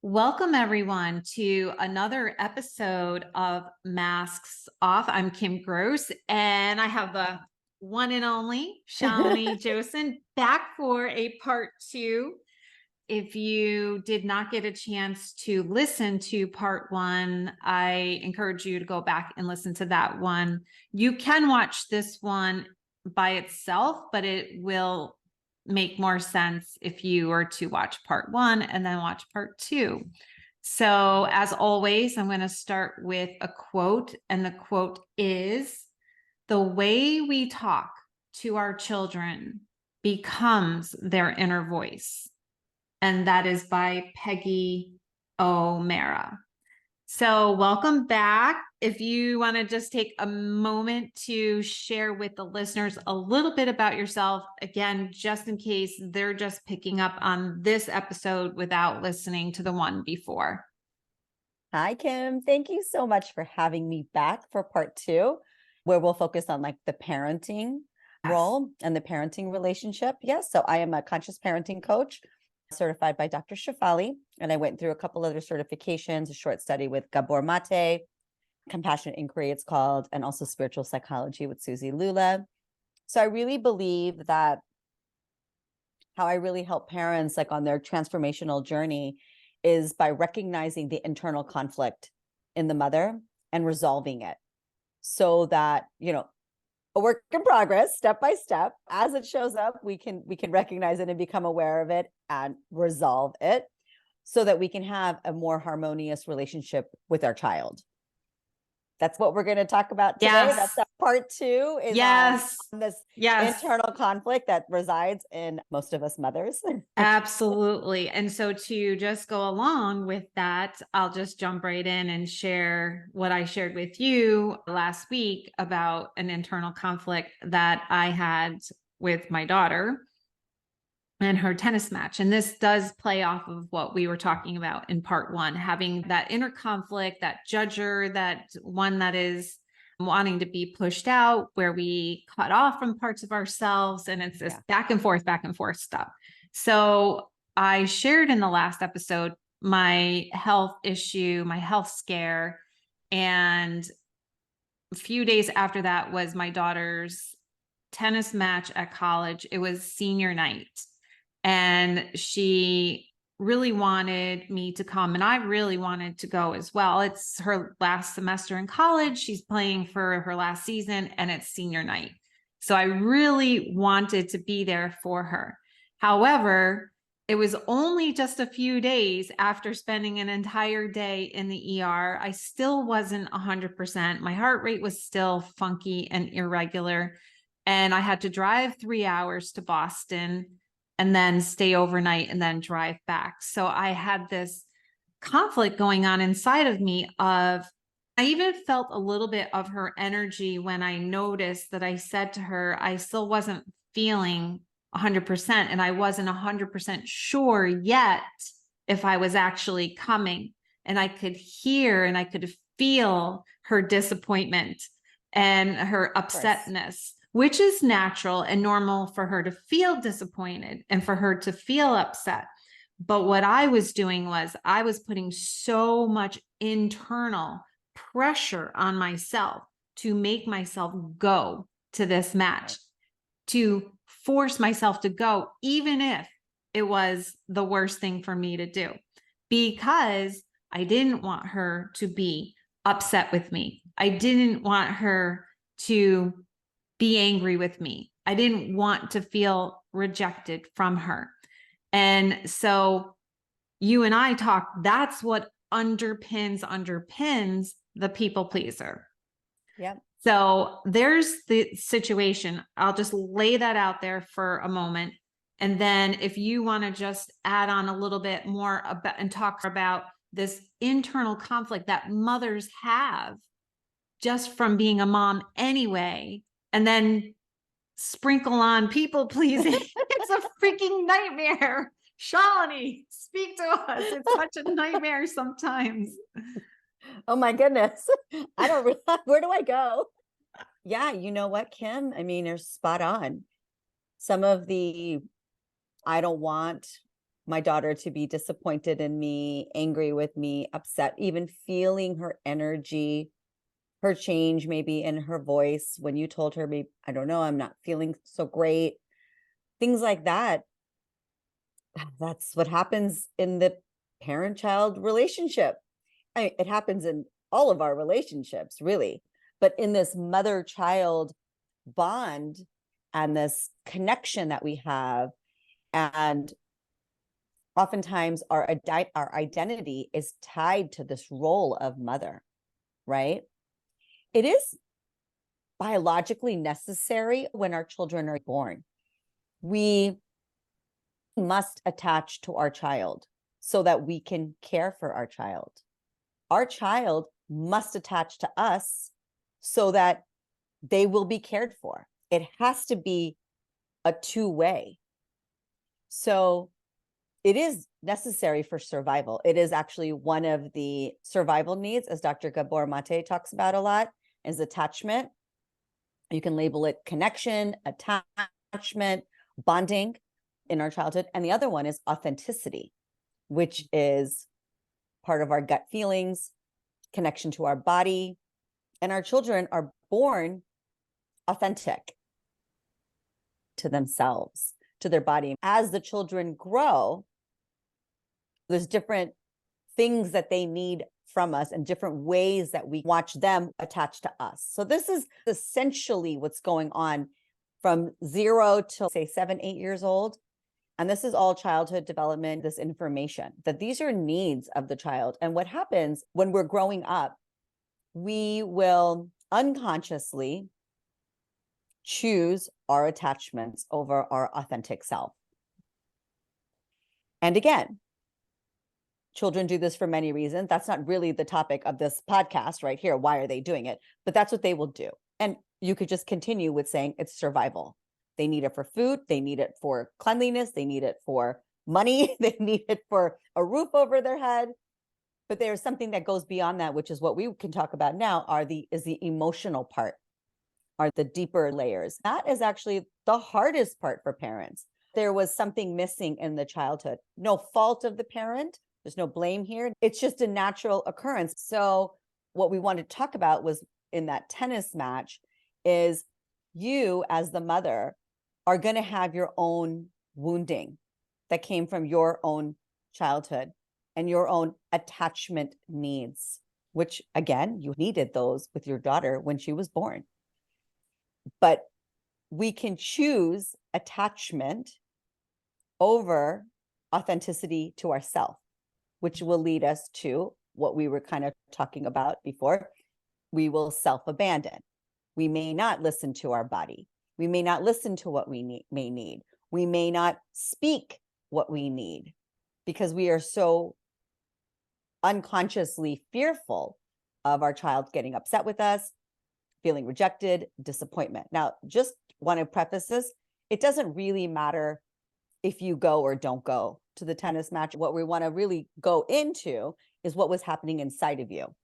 Welcome, everyone, to another episode of Masks Off. I'm Kim Gross, and I have the one and only Shalini Josen back for a part two. If you did not get a chance to listen to part one, I encourage you to go back and listen to that one. You can watch this one by itself, but it will make more sense if you were to watch part one and then watch part two. So, as always, I'm going to start with a quote, and the quote is, "The way we talk to our children becomes their inner voice." And that is by Peggy O'Mara. So welcome back. If you want to just take a moment to share with the listeners a little bit about yourself, again, just in case they're just picking up on this episode without listening to the one before. Hi, Kim. Thank you so much for having me back for part two, where we'll focus on like the parenting role and the parenting relationship. Yes. So I am a conscious parenting coach certified by Dr. Shafali, and I went through a couple other certifications, a short study with Gabor Mate, compassionate inquiry it's called, and also spiritual psychology with Susie Lula. So I really believe that how I really help parents like on their transformational journey is by recognizing the internal conflict in the mother and resolving it, so that, a work in progress, step by step, as it shows up, we can recognize it and become aware of it and resolve it, so that we can have a more harmonious relationship with our child. That's what we're going to talk about today. Yes. That's part two, is on this internal conflict that resides in most of us mothers. Absolutely. And so to just go along with that, I'll just jump right in and share what I shared with you last week about an internal conflict that I had with my daughter and her tennis match. And this does play off of what we were talking about in part one, having that inner conflict, that judger, that one that is wanting to be pushed out, where we cut off from parts of ourselves. And it's this back and forth stuff. So I shared in the last episode my health issue, my health scare. And a few days after that was my daughter's tennis match at college. It was senior night. And she really wanted me to come, and I really wanted to go as well. It's her last semester in college. She's playing for her last season, and it's senior night. So I really wanted to be there for her. However, it was only just a few days after spending an entire day in the ER. I still wasn't 100%. My heart rate was still funky and irregular. And I had to drive 3 hours to Boston and then stay overnight and then drive back. So I had this conflict going on inside of me I even felt a little bit of her energy when I noticed that I said to her, I still wasn't feeling 100%, and I wasn't 100% sure yet if I was actually coming. And I could hear and I could feel her disappointment and her upsetness, which is natural and normal for her to feel disappointed and for her to feel upset. But what I was doing was I was putting so much internal pressure on myself to make myself go to this match, to force myself to go, even if it was the worst thing for me to do, because I didn't want her to be upset with me. I didn't want her to be angry with me. I didn't want to feel rejected from her. And so you and I talk, that's what underpins the people pleaser. Yeah. So there's the situation. I'll just lay that out there for a moment. And then if you want to just add on a little bit more about and talk about this internal conflict that mothers have just from being a mom anyway, and then sprinkle on people pleasing. It's a freaking nightmare. Shalini, speak to us. It's such a nightmare sometimes. Oh my goodness. I don't realize, where do I go? Yeah, you know what, Kim? I mean, you're spot on. Some of the I don't want my daughter to be disappointed in me, angry with me, upset, even feeling her energy, her change maybe in her voice when you told her, maybe, I don't know, I'm not feeling so great, things like that. That's what happens in the parent-child relationship. It happens in all of our relationships, really. But in this mother-child bond and this connection that we have, and oftentimes our identity is tied to this role of mother, right? It is biologically necessary when our children are born. We must attach to our child so that we can care for our child. Our child must attach to us so that they will be cared for. It has to be a two-way. So it is necessary for survival. It is actually one of the survival needs, as Dr. Gabor Mate talks about a lot, is attachment. You can label it connection, attachment, bonding in our childhood. And the other one is authenticity, which is part of our gut feelings, connection to our body. And our children are born authentic to themselves, to their body. As the children grow, there's different things that they need from us and different ways that we watch them attach to us. So this is essentially what's going on from 0 to say 7, 8 years old. And this is all childhood development, this information, that these are needs of the child. And what happens when we're growing up, we will unconsciously choose our attachments over our authentic self. And again, children do this for many reasons. That's not really the topic of this podcast right here. Why are they doing it? But that's what they will do. And you could just continue with saying it's survival. They need it for food. They need it for cleanliness. They need it for money. They need it for a roof over their head. But there's something that goes beyond that, which is what we can talk about now, is the emotional part, are the deeper layers. That is actually the hardest part for parents. There was something missing in the childhood. No fault of the parent. There's no blame here. It's just a natural occurrence. So what we wanted to talk about was in that tennis match is you as the mother are going to have your own wounding that came from your own childhood and your own attachment needs, which again, you needed those with your daughter when she was born. But we can choose attachment over authenticity to ourselves, which will lead us to what we were kind of talking about before. We will self-abandon. We may not listen to our body. We may not listen to what we may need. We may not speak what we need because we are so unconsciously fearful of our child getting upset with us, feeling rejected, disappointment. Now, just want to preface this, it doesn't really matter if you go or don't go to the tennis match. What we want to really go into is what was happening inside of you.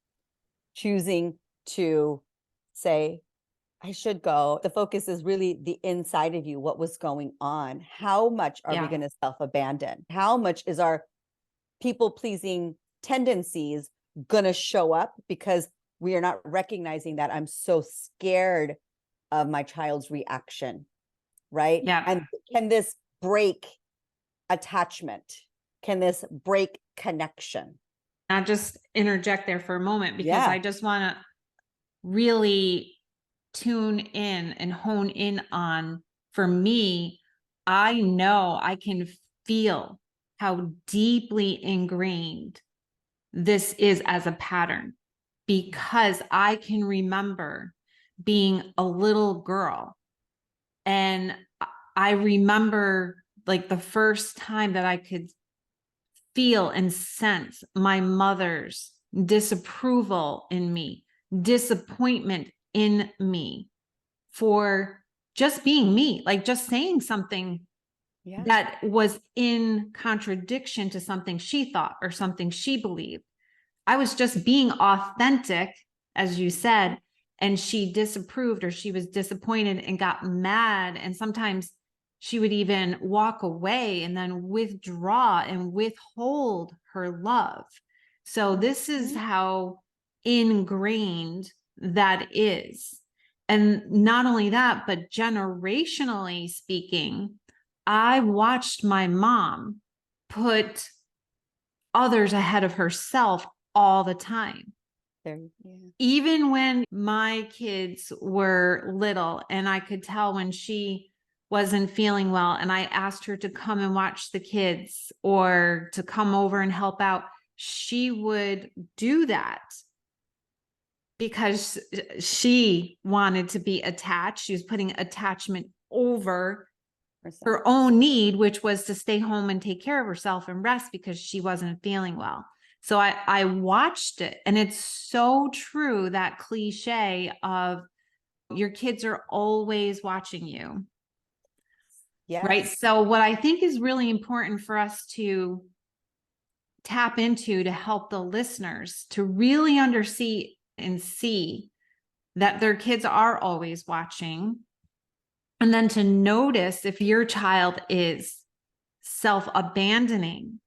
Choosing to say, I should go. The focus is really the inside of you, what was going on. How much are we going to self-abandon? How much is our people-pleasing tendencies going to show up because we are not recognizing that I'm so scared of my child's reaction, right? Yeah. And can this break attachment? Can this break connection? I'll just interject there for a moment because Yeah. I just want to really tune in and hone in on, for me, I know I can feel how deeply ingrained this is as a pattern because I can remember being a little girl and I remember like the first time that I could feel and sense my mother's disapproval in me, disappointment in me for just being me, like just saying something that was in contradiction to something she thought or something she believed. I was just being authentic, as you said, and she disapproved or she was disappointed and got mad. And sometimes she would even walk away and then withdraw and withhold her love. So this is how ingrained that is. And not only that, but generationally speaking, I watched my mom put others ahead of herself all the time. Yeah. Even when my kids were little, and I could tell when she wasn't feeling well, and I asked her to come and watch the kids or to come over and help out, she would do that because she wanted to be attached. She was putting attachment over her own need, which was to stay home and take care of herself and rest because she wasn't feeling well. So I watched it, and it's so true, that cliche of your kids are always watching you. Yes. Right. So what I think is really important for us to tap into to help the listeners to really understand and see that their kids are always watching. And then to notice if your child is self-abandoning,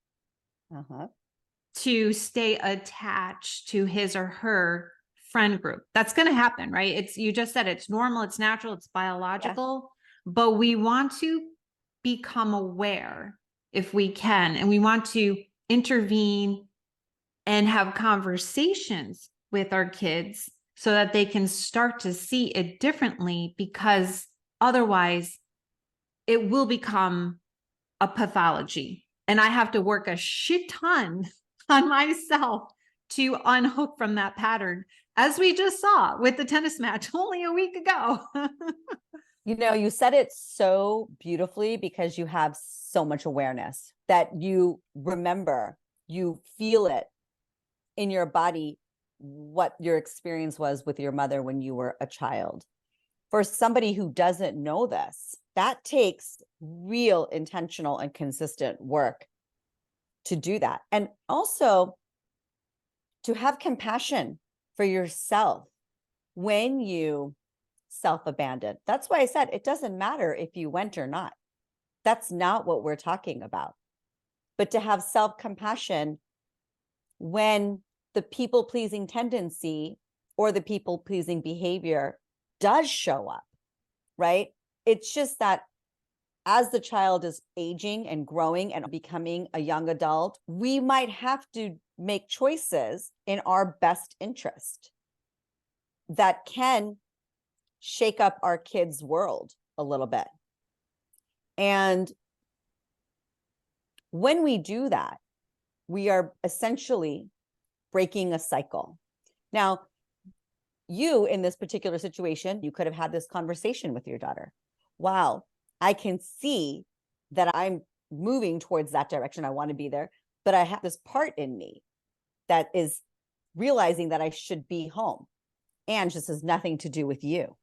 to stay attached to his or her friend group. That's going to happen, right? It's, you just said it's normal, it's natural, it's biological, but we want to become aware if we can, and we want to intervene and have conversations with our kids so that they can start to see it differently, because otherwise it will become a pathology. And I have to work a shit ton on myself to unhook from that pattern, as we just saw with the tennis match only a week ago. You know, you said it so beautifully because you have so much awareness that you remember, you feel it in your body, what your experience was with your mother when you were a child. For somebody who doesn't know this, that takes real intentional and consistent work to do that. And also to have compassion for yourself when you self-abandon. That's why I said it doesn't matter if you went or not. That's not what we're talking about. But to have self-compassion when the people-pleasing tendency or the people-pleasing behavior does show up, right? It's just that as the child is aging and growing and becoming a young adult, we might have to make choices in our best interest that can shake up our kids' world a little bit. And when we do that, we are essentially breaking a cycle. Now, you in this particular situation, you could have had this conversation with your daughter. Wow, I can see that I'm moving towards that direction. I want to be there, but I have this part in me that is realizing that I should be home. And this has nothing to do with you.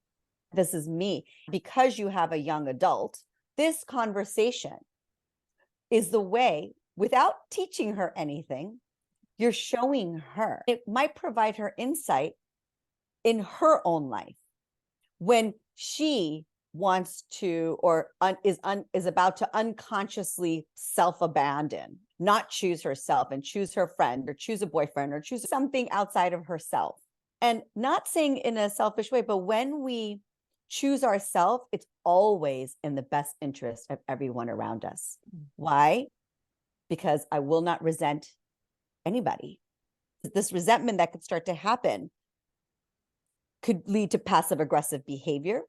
This is me. Because you have a young adult, this conversation is the way, without teaching her anything, you're showing her. It might provide her insight in her own life when she wants to or is about to unconsciously self-abandon, not choose herself and choose her friend or choose a boyfriend or choose something outside of herself. And not saying in a selfish way, but when we choose ourselves, it's always in the best interest of everyone around us. Why? Because I will not resent anybody. This resentment that could start to happen could lead to passive aggressive behavior,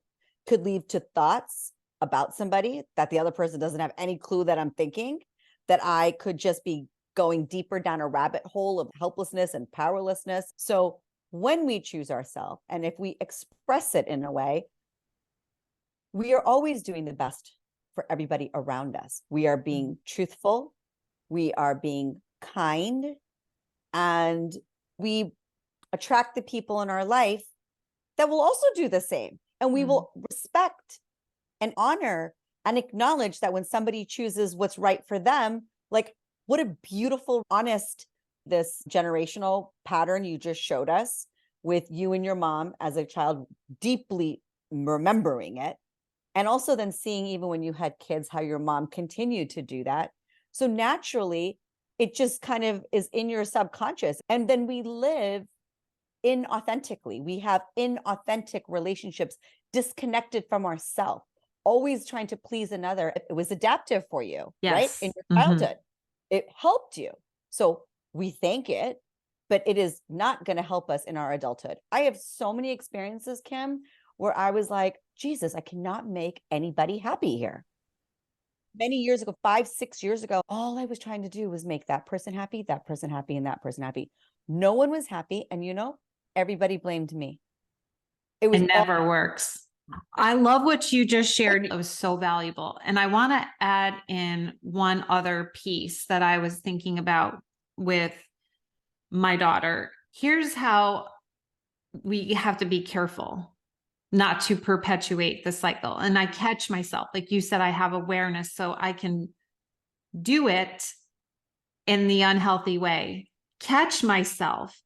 could lead to thoughts about somebody that the other person doesn't have any clue that I'm thinking, that I could just be going deeper down a rabbit hole of helplessness and powerlessness. So when we choose ourselves, and if we express it in a way, we are always doing the best for everybody around us. We are being truthful, we are being kind, and we attract the people in our life that will also do the same. And we will respect and honor and acknowledge that when somebody chooses what's right for them, like what a beautiful, honest, this generational pattern you just showed us with you and your mom as a child, deeply remembering it And also then seeing, even when you had kids, how your mom continued to do that. So naturally, it just kind of is in your subconscious. And then we live inauthentically. We have inauthentic relationships, disconnected from ourselves, always trying to please another. It was adaptive for you, right? In Yes. your Hmm. childhood, it helped you. So we thank it, but it is not going to help us in our adulthood. I have so many experiences, Kim, where I was like, Jesus, I cannot make anybody happy here. Many years ago, 5, 6 years ago, all I was trying to do was make that person happy, that person happy, and that person happy. No one was happy. And everybody blamed me. It was It all never works. I love what you just shared. It was so valuable. And I want to add in one other piece that I was thinking about with my daughter. Here's how we have to be careful not to perpetuate the cycle. And I catch myself, like you said, I have awareness so I can do it in the unhealthy way, catch myself,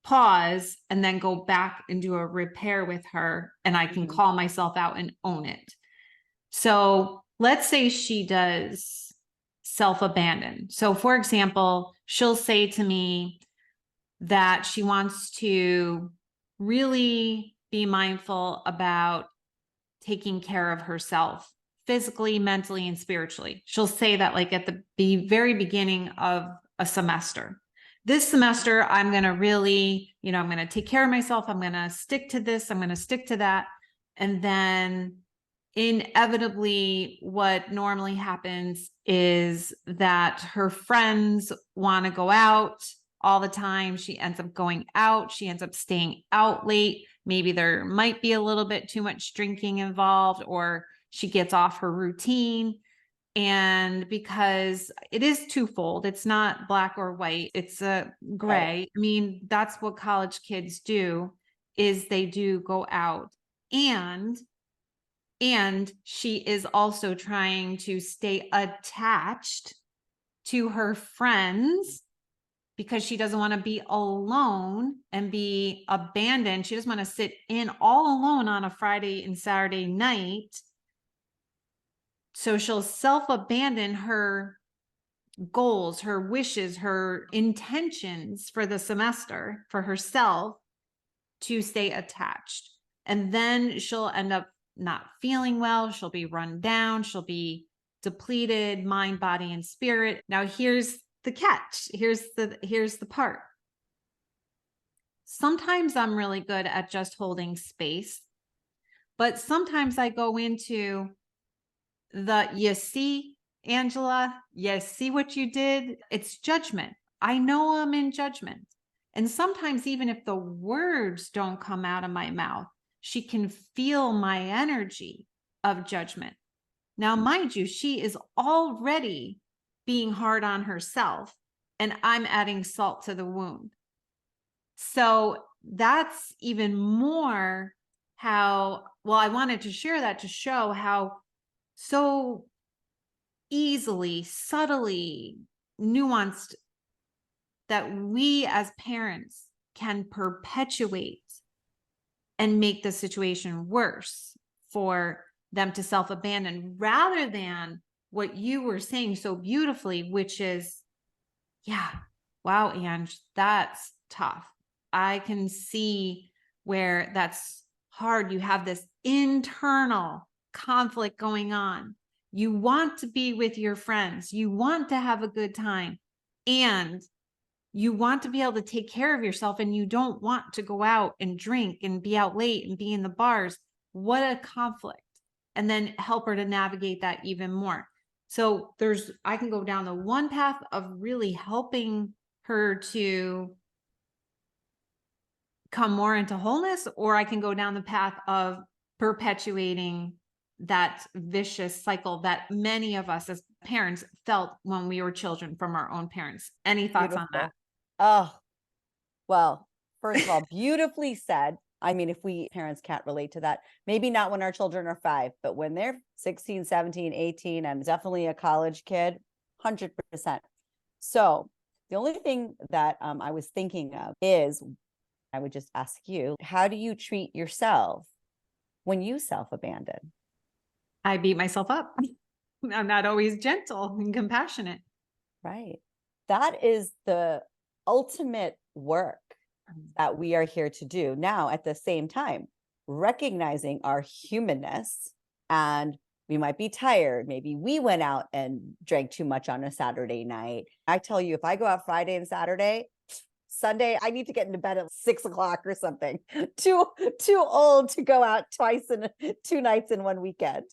pause, and then go back and do a repair with her. And I can call myself out and own it. So let's say she does self-abandon. So, for example, she'll say to me that she wants to really be mindful about taking care of herself physically, mentally, and spiritually. She'll say that like at the very beginning of a semester. This semester, I'm going to really, I'm going to take care of myself. I'm going to stick to this. I'm going to stick to that. And then inevitably, what normally happens is that her friends want to go out all the time. She ends up going out. She ends up staying out late. Maybe there might be a little bit too much drinking involved, or she gets off her routine. And because it is twofold, it's not black or white, it's a gray. right. I mean, that's what college kids do, is they do go out. And she is also trying to stay attached to her friends because she doesn't want to be alone and be abandoned. She doesn't want to sit in all alone on a Friday and Saturday night. So she'll self-abandon her goals, her wishes, her intentions for the semester for herself to stay attached. And then she'll end up not feeling well. She'll be run down. She'll be depleted, mind, body, and spirit. Now here's the catch. Here's the part. Sometimes I'm really good at just holding space, but sometimes I go into you see, Angela, you see what you did? It's judgment. I know I'm in judgment. And sometimes, even if the words don't come out of my mouth, she can feel my energy of judgment. Now, mind you, she is already being hard on herself, and I'm adding salt to the wound. So that's even more I wanted to share that to show how so easily, subtly nuanced that we as parents can perpetuate and make the situation worse for them to self-abandon, rather than what you were saying so beautifully, which is, yeah, wow, Ange, that's tough. I can see where that's hard. You have this internal conflict going on. You want to be with your friends. You want to have a good time. And you want to be able to take care of yourself, and you don't want to go out and drink and be out late and be in the bars. What a conflict. And then help her to navigate that even more. So I can go down the one path of really helping her to come more into wholeness, or I can go down the path of perpetuating that vicious cycle that many of us as parents felt when we were children from our own parents. Any thoughts on that? Beautiful. Oh, well, first of all, beautifully said. I mean, if we parents can't relate to that, maybe not when our children are 5, but when they're 16, 17, 18, I'm definitely a college kid, 100%. So the only thing that I was thinking of is, I would just ask you, how do you treat yourself when you self-abandon? I beat myself up. I'm not always gentle and compassionate. Right. That is the ultimate work that we are here to do. Now, at the same time, recognizing our humanness, and we might be tired. Maybe we went out and drank too much on a Saturday night. I tell you, if I go out Friday and Saturday, Sunday, I need to get into bed at 6 o'clock or something. Too old to go out twice in 2 nights in one weekend.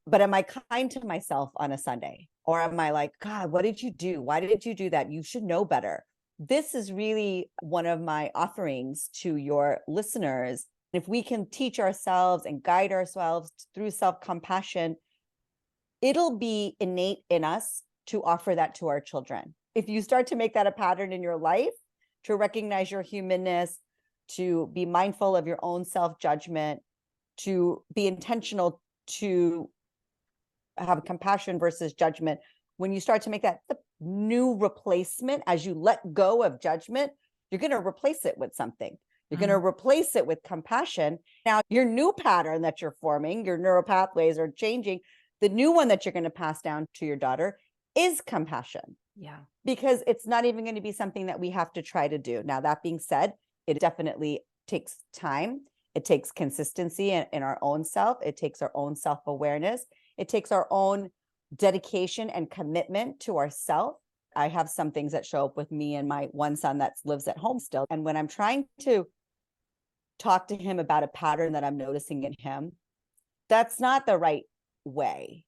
But am I kind to myself on a Sunday? Or am I like, God, what did you do? Why did you do that? You should know better. This is really one of my offerings to your listeners. If we can teach ourselves and guide ourselves through self-compassion, it'll be innate in us to offer that to our children. If you start to make that a pattern in your life, to recognize your humanness, to be mindful of your own self-judgment, to be intentional to have compassion versus judgment. When you start to make that the new replacement, as you let go of judgment, you're going to replace it with something. You're going to replace it with compassion. Now, your new pattern that you're forming, your neural pathways are changing. The new one that you're going to pass down to your daughter is compassion. Yeah. Because it's not even going to be something that we have to try to do. Now, that being said, it definitely takes time. It takes consistency in our own self. It takes our own self-awareness. It takes our own dedication and commitment to ourself. I have some things that show up with me and my one son that lives at home still. And when I'm trying to talk to him about a pattern that I'm noticing in him, that's not the right way.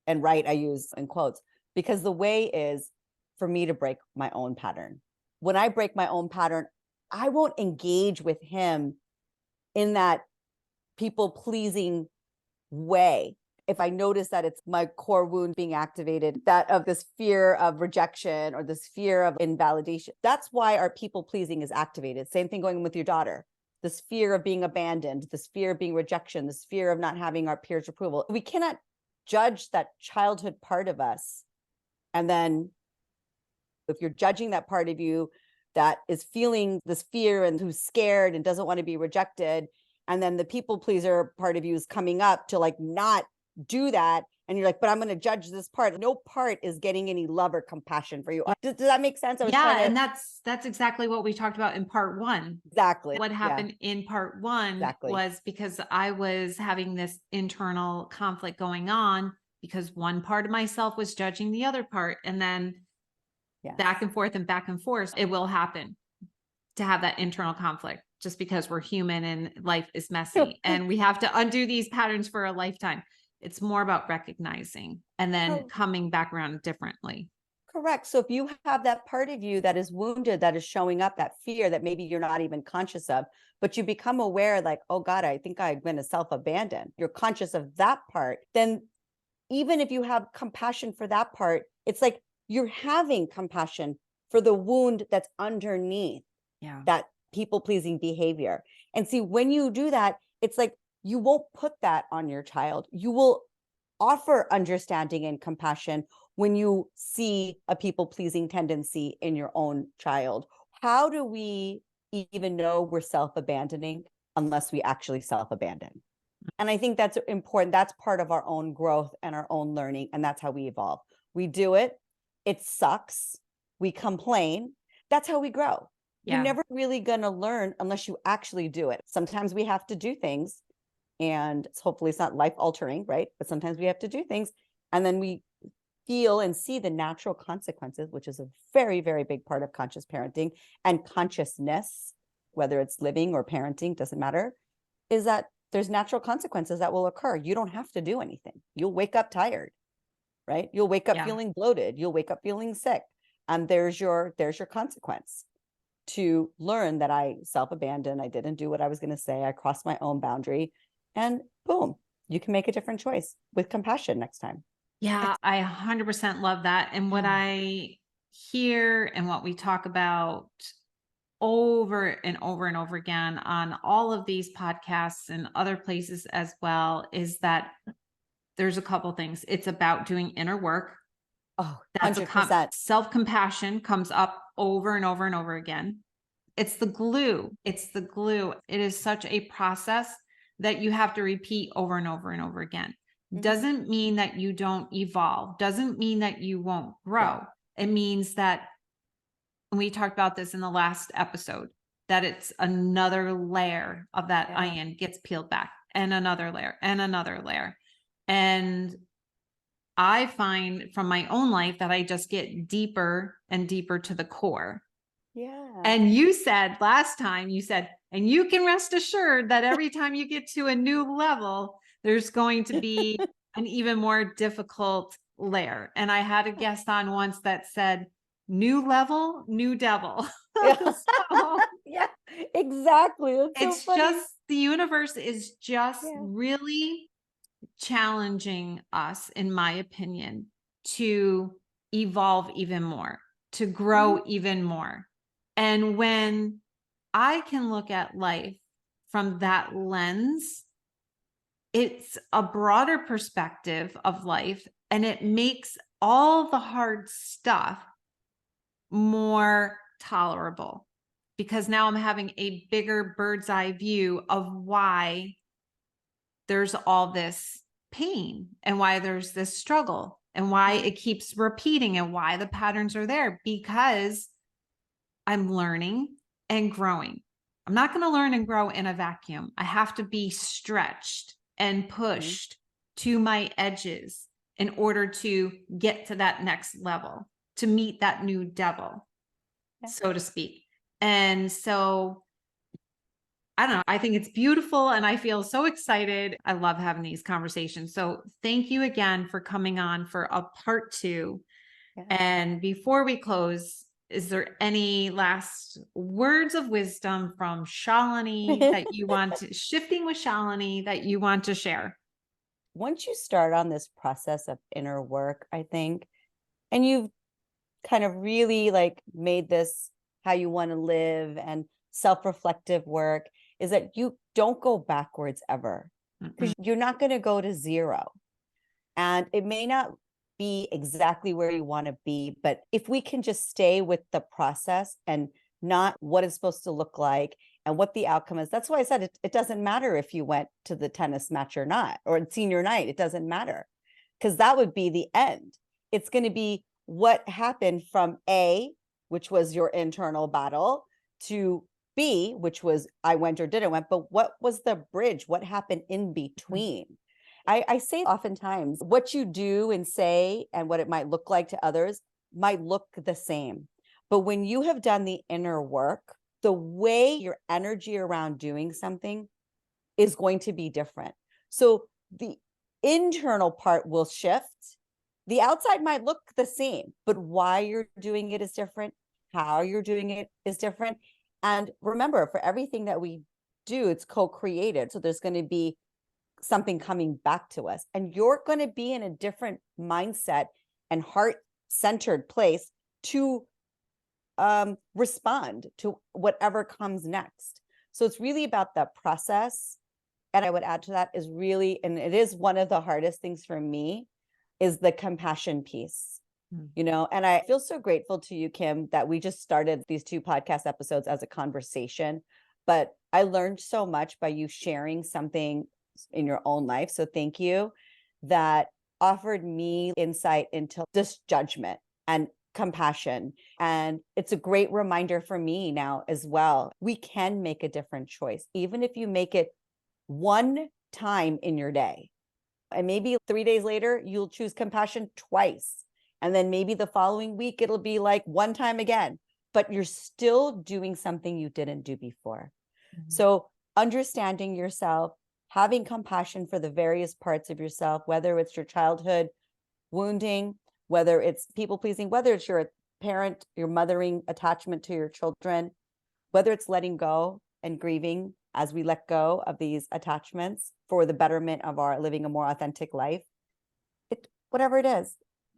And right, I use in quotes, because the way is for me to break my own pattern. When I break my own pattern, I won't engage with him in that people-pleasing way. If I notice that it's my core wound being activated, that of this fear of rejection or this fear of invalidation, that's why our people-pleasing is activated. Same thing going with your daughter. This fear of being abandoned, this fear of being rejection, this fear of not having our peers' approval. We cannot judge that childhood part of us. And then if you're judging that part of you that is feeling this fear and who's scared and doesn't want to be rejected, and then the people pleaser part of you is coming up to like not do that, and you're like, but I'm going to judge this part. No part is getting any love or compassion for you. Does that make sense? And that's exactly what we talked about in part one. Exactly. What happened in part one was because I was having this internal conflict going on because one part of myself was judging the other part, and then back and forth, it will happen to have that internal conflict just because we're human and life is messy and we have to undo these patterns for a lifetime. It's more about recognizing and then coming back around differently. Correct. So if you have that part of you that is wounded, that is showing up, that fear that maybe you're not even conscious of, but you become aware like, oh God, I think I'm going to self-abandon. You're conscious of that part. Then even if you have compassion for that part, it's like you're having compassion for the wound that's underneath that people-pleasing behavior. And see, when you do that, it's like you won't put that on your child. You will offer understanding and compassion when you see a people-pleasing tendency in your own child. How do we even know we're self-abandoning unless we actually self-abandon? And I think that's important. That's part of our own growth and our own learning. And that's how we evolve. We do it. It sucks. We complain. That's how we grow. You're never really going to learn unless you actually do it. Sometimes we have to do things and hopefully it's not life altering, right? But sometimes we have to do things and then we feel and see the natural consequences, which is a very, very big part of conscious parenting and consciousness, whether it's living or parenting, doesn't matter, is that there's natural consequences that will occur. You don't have to do anything. You'll wake up tired, right? You'll wake up feeling bloated. You'll wake up feeling sick. And there's your consequence. To learn that I self-abandoned, I didn't do what I was going to say, I crossed my own boundary, and boom, you can make a different choice with compassion next time. Yeah, I 100% love that. And what I hear and what we talk about over and over and over again on all of these podcasts and other places as well is that there's a couple things. It's about doing inner work. Oh, that's 100%. Self-compassion comes up over and over and over again. It's the glue. It's the glue. It is such a process that you have to repeat over and over and over again. doesn't mean that you don't evolve, doesn't mean that you won't grow. Yeah. It means that, and we talked about this in the last episode, that it's another layer of that onion gets peeled back, and another layer and another layer. And I find from my own life that I just get deeper and deeper to the core. Yeah. And you said last time, you said, and you can rest assured that every time you get to a new level, there's going to be an even more difficult layer. And I had a guest on once that said, new level, new devil. Yeah. So Yeah, exactly. That's so it's funny. just, the universe is just really challenging us, in my opinion, to evolve even more, to grow even more. And when I can look at life from that lens, it's a broader perspective of life, and it makes all the hard stuff more tolerable, because now I'm having a bigger bird's eye view of why there's all this pain and why there's this struggle and why it keeps repeating and why the patterns are there, because I'm learning and growing. I'm not going to learn and grow in a vacuum. I have to be stretched and pushed to my edges in order to get to that next level, to meet that new devil, so to speak. And so I don't know, I think it's beautiful and I feel so excited. I love having these conversations. So thank you again for coming on for a part 2. And before we close, is there any last words of wisdom from Shalini that you want to, shifting with Shalini, that you want to share? Once you start on this process of inner work, I think, and you've kind of really like made this how you want to live and self-reflective work, is that you don't go backwards ever, because you're not going to go to zero. And it may not be exactly where you want to be, but if we can just stay with the process and not what it's supposed to look like and what the outcome is. That's why I said it doesn't matter if you went to the tennis match or not, or senior night, it doesn't matter, because that would be the end. It's going to be what happened from A, which was your internal battle, to B, which was I went or didn't went, but what was the bridge? What happened in between? I say oftentimes what you do and say and what it might look like to others might look the same. But when you have done the inner work, the way your energy around doing something is going to be different. So the internal part will shift. The outside might look the same, but why you're doing it is different. How you're doing it is different. And remember, for everything that we do, it's co-created. So there's going to be something coming back to us, and you're going to be in a different mindset and heart-centered place to respond to whatever comes next. So it's really about the process. And I would add to that is really, and it is one of the hardest things for me, is the compassion piece. You know, and I feel so grateful to you, Kim, that we just started these 2 podcast episodes as a conversation, but I learned so much by you sharing something in your own life. So thank you. That offered me insight into disjudgment and compassion. And it's a great reminder for me now as well. We can make a different choice, even if you make it one time in your day. And maybe 3 days later, you'll choose compassion twice. And then maybe the following week, it'll be like one time again, but you're still doing something you didn't do before. So understanding yourself, having compassion for the various parts of yourself, whether it's your childhood wounding, whether it's people pleasing, whether it's your parent, your mothering attachment to your children, whether it's letting go and grieving as we let go of these attachments for the betterment of our living a more authentic life, whatever it is,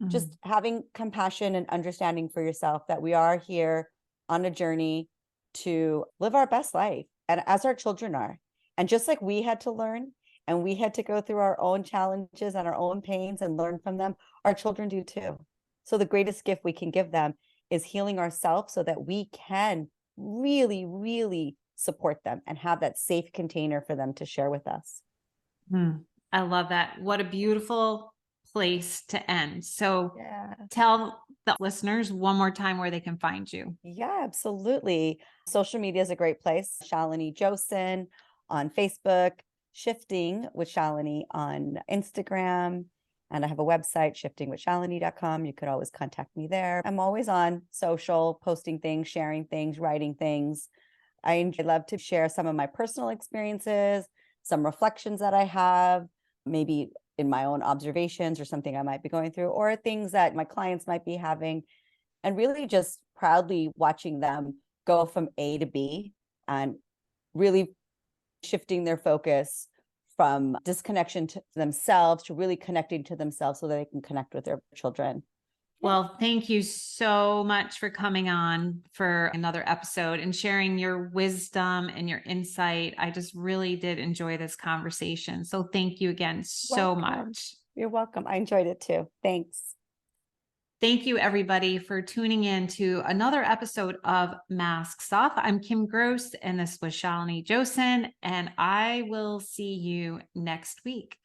just having compassion and understanding for yourself that we are here on a journey to live our best life, and as our children are. And just like we had to learn and we had to go through our own challenges and our own pains and learn from them, our children do too. So the greatest gift we can give them is healing ourselves so that we can really, really support them and have that safe container for them to share with us. I love that. What a beautiful place to end. So Yeah. tell the listeners one more time where they can find you. Yeah, absolutely. Social media is a great place. Shalini Josen on Facebook, Shifting with Shalini on Instagram. And I have a website, shiftingwithshalini.com. You could always contact me there. I'm always on social, posting things, sharing things, writing things. Love to share some of my personal experiences, some reflections that I have, maybe in my own observations or something I might be going through, or things that my clients might be having, and really just proudly watching them go from A to B and really shifting their focus from disconnection to themselves to really connecting to themselves so that they can connect with their children. Yeah. Well, thank you so much for coming on for another episode and sharing your wisdom and your insight. I just really did enjoy this conversation. So thank you again so Welcome. much. You're welcome. I enjoyed it too. Thanks. Thank you, everybody, for tuning in to another episode of Masks Off. I'm Kim Gross, and this was Shalini Josen, and I will see you next week.